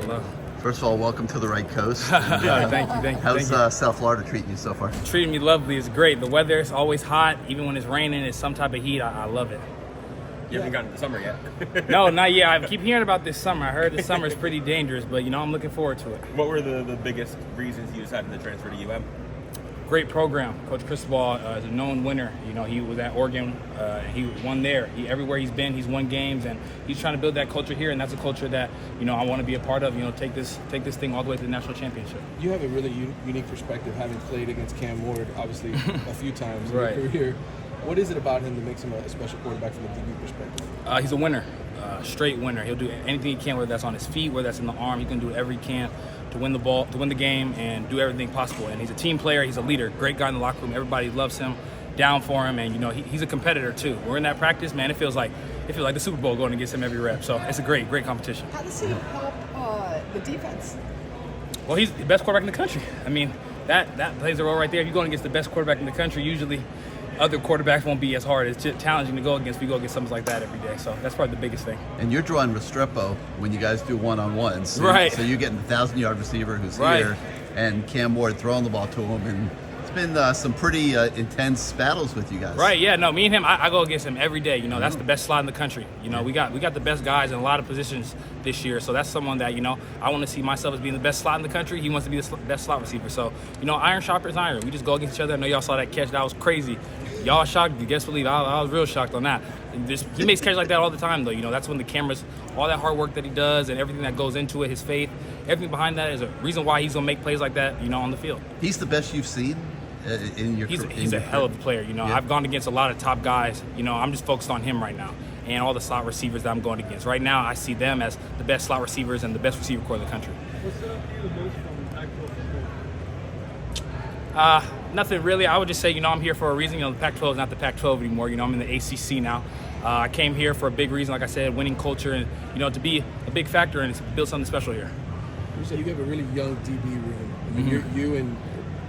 Hello. First of all, welcome to the right coast. Thank you. How's South Florida treating you so far? Treating me lovely. It's great. The weather is always hot. Even when it's raining, it's some type of heat. I love it. You haven't gotten to the summer yet. No, not yet. I keep hearing about this summer. I heard this summer is pretty dangerous, but I'm looking forward to it. What were the biggest reasons you decided to transfer to UM? Great program. Coach Cristobal is a known winner. He was at Oregon. He won there. Everywhere he's been, he's won games, and he's trying to build that culture here. And that's a culture that I want to be a part of. Take this thing all the way to the national championship. You have a really unique perspective, having played against Cam Ward, obviously a few times in Right. your career. What is it about him that makes him a special quarterback from a DB perspective? He's a winner, straight winner. He'll do anything he can, whether that's on his feet, whether that's in the arm. He can do whatever he can to win the ball, to win the game, and do everything possible. And he's a team player. He's a leader. Great guy in the locker room. Everybody loves him, down for him, and he's a competitor too. We're in that practice, man. It feels like the Super Bowl going against him every rep. So it's a great competition. How does he help the defense? Well, he's the best quarterback in the country. I mean, that plays a role right there. If you're going against the best quarterback in the country, usually other quarterbacks won't be as hard. It's just challenging to go against. We go against something like that every day. So that's probably the biggest thing. And you're drawing Restrepo when you guys do one-on-ones. So, Right. So you're getting the 1,000-yard receiver who's Right. here, and Cam Ward throwing the ball to him. And it's been some pretty intense battles with you guys. Right, yeah, no, me and him, I go against him every day. That's the best slot in the country. We got the best guys in a lot of positions this year. So that's someone that, I want to see myself as being the best slot in the country. He wants to be the best slot receiver. So, iron sharpens iron. We just go against each other. I know y'all saw that catch. That was crazy. Y'all shocked. You guess believe. I was real shocked on that. He makes catches like that all the time, though. That's when the cameras, all that hard work that he does and everything that goes into it, his faith, everything behind that is a reason why he's going to make plays like that, on the field. He's the best you've seen in your career. He's a hell of a player. Yeah. I've gone against a lot of top guys. I'm just focused on him right now and all the slot receivers that I'm going against. Right now, I see them as the best slot receivers and the best receiver core in the country. What's up you the most from Pac-12 football? Nothing really. I would just say, I'm here for a reason. The Pac-12 is not the Pac-12 anymore. I'm in the ACC now. I came here for a big reason, like I said, winning culture and, to be a big factor and build something special here. You said you have a really young DB room. I mean, you and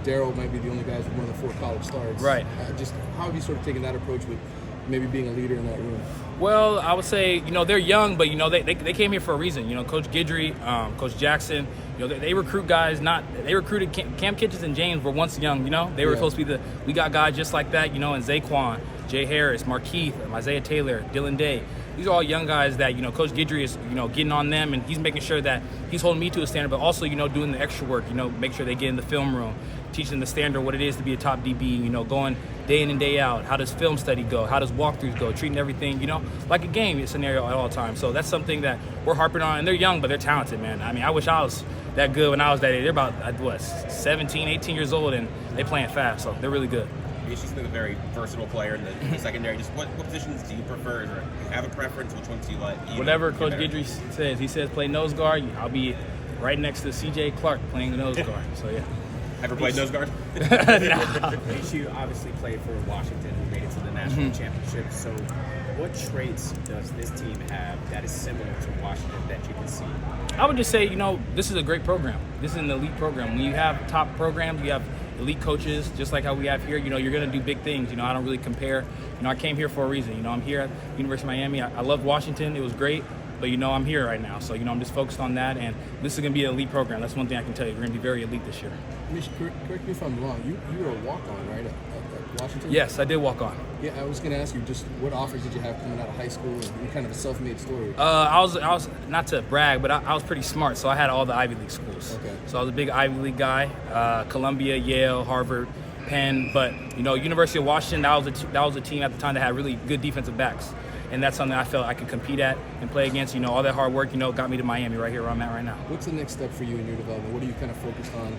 Daryl might be the only guys with more than 4 college starts. Right. Just how have you sort of taken that approach with maybe being a leader in that room? Well, I would say, they're young, but, they came here for a reason. Coach Guidry, Coach Jackson, they recruit guys they recruited Cam Kitchens and James were once young, They were supposed to be we got guys just like that, and Zaquan, Jay Harris, Markeith, Isaiah Taylor, Dylan Day. These are all young guys that, Coach Guidry is, getting on them, and he's making sure that he's holding me to a standard, but also, doing the extra work, make sure they get in the film room, teaching the standard what it is to be a top DB, going day in and day out. How does film study go? How does walkthroughs go? Treating everything, like a game scenario at all times. So that's something that we're harping on, and they're young, but they're talented, man. I mean, I wish I was that good when I was that age. They're about, 17, 18 years old, and they playing fast, so they're really good. She's been a very versatile player in the secondary. Just what positions do you prefer? Do you have a preference? Which ones do you like? Whatever Coach Guidry says. He says play nose guard. I'll be right next to C.J. Clark playing the nose guard. So, yeah. Ever played nose guard? You obviously played for Washington, who made it to the national championship. So what traits does this team have that is similar to Washington that you can see? I would just say, this is a great program. This is an elite program. When you have top programs, you have elite coaches, just like how we have here, you're going to do big things. I don't really compare. I came here for a reason. I'm here at University of Miami. I loved Washington. It was great. But, I'm here right now. So, I'm just focused on that. And this is going to be an elite program. That's one thing I can tell you. We're going to be very elite this year. Mish, correct me if I'm wrong. You were a walk-on, right, at Washington? Yes, I did walk on. Yeah, I was going to ask you, just what offers did you have coming out of high school? And you're kind of a self-made story. I was not to brag, but I was pretty smart. So I had all the Ivy League schools. Okay. So I was a big Ivy League guy. Columbia, Yale, Harvard, Penn. But, University of Washington, that was a team at the time that had really good defensive backs. And that's something I felt I could compete at and play against. All that hard work, got me to Miami right here where I'm at right now. What's the next step for you in your development? What are you kind of focused on,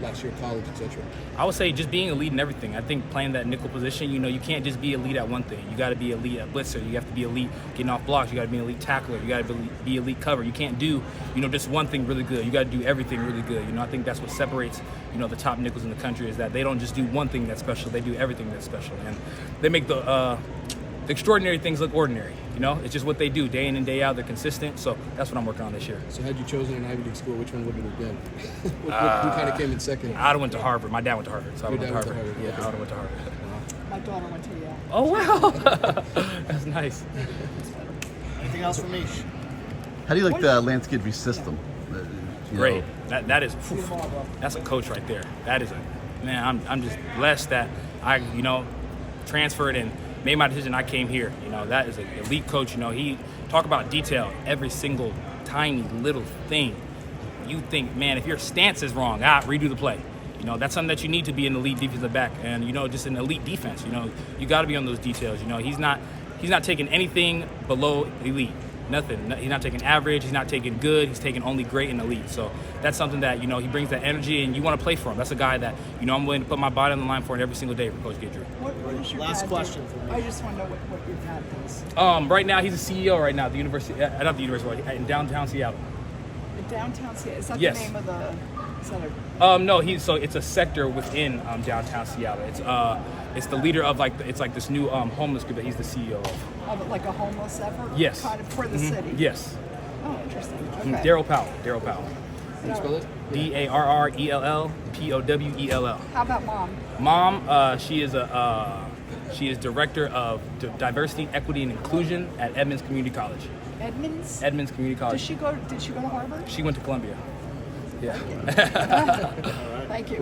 last year of college, etc.? I would say just being elite in everything. I think playing that nickel position, you can't just be elite at one thing. You got to be elite at blitzer. You have to be elite getting off blocks. You got to be an elite tackler. You got to be elite cover. You can't do, just one thing really good. You got to do everything really good. I think that's what separates, the top nickels in the country is that they don't just do one thing that's special. They do everything that's special. And they make the extraordinary things look ordinary. It's just what they do day in and day out. They're consistent. So that's what I'm working on this year. So had you chosen an Ivy League school, which one would it have been? Who kind of came in second? I went to Harvard. My dad went to Harvard. So I Your went to dad Harvard. went to Harvard. Yeah, Okay. I would have went to Harvard. My daughter went to Yale. Oh, wow. That's nice. Anything else from Mish? How do you like the Lance Guidry system? you great. know. That is, that's a coach right there. That is a, man, I'm just blessed that I, transferred and made my decision. I came here. That is an elite coach. He talk about detail, every single tiny little thing. You think, man, if your stance is wrong, redo the play. That's something that you need to be an elite defensive back, and just an elite defense. You got to be on those details. He's not taking anything below elite. Nothing. He's not taking average. He's not taking good. He's taking only great and elite. So that's something that he brings that energy, and you want to play for him. That's a guy that I'm willing to put my body on the line for every single day for Coach Guidry. What does your Last dad question do? for me. I just want to know what your dad does. Right now he's a CEO right now at the university, not the university, in downtown Seattle. In downtown Seattle. Is that Yes. the name of the? Is that a, No, it's a sector within downtown Seattle. It's the leader of it's like this new homeless group that he's the CEO of. like a homeless effort? Yes. Kind of for the city? Yes. Oh, interesting. Okay. Darryl Powell. Can you spell it? DARRELLPOWELL. How about mom? Mom, she is director of diversity, equity, and inclusion at Edmonds Community College. Edmonds? Edmonds Community College. Did she go to Harvard? She went to Columbia. Yeah. Thank you.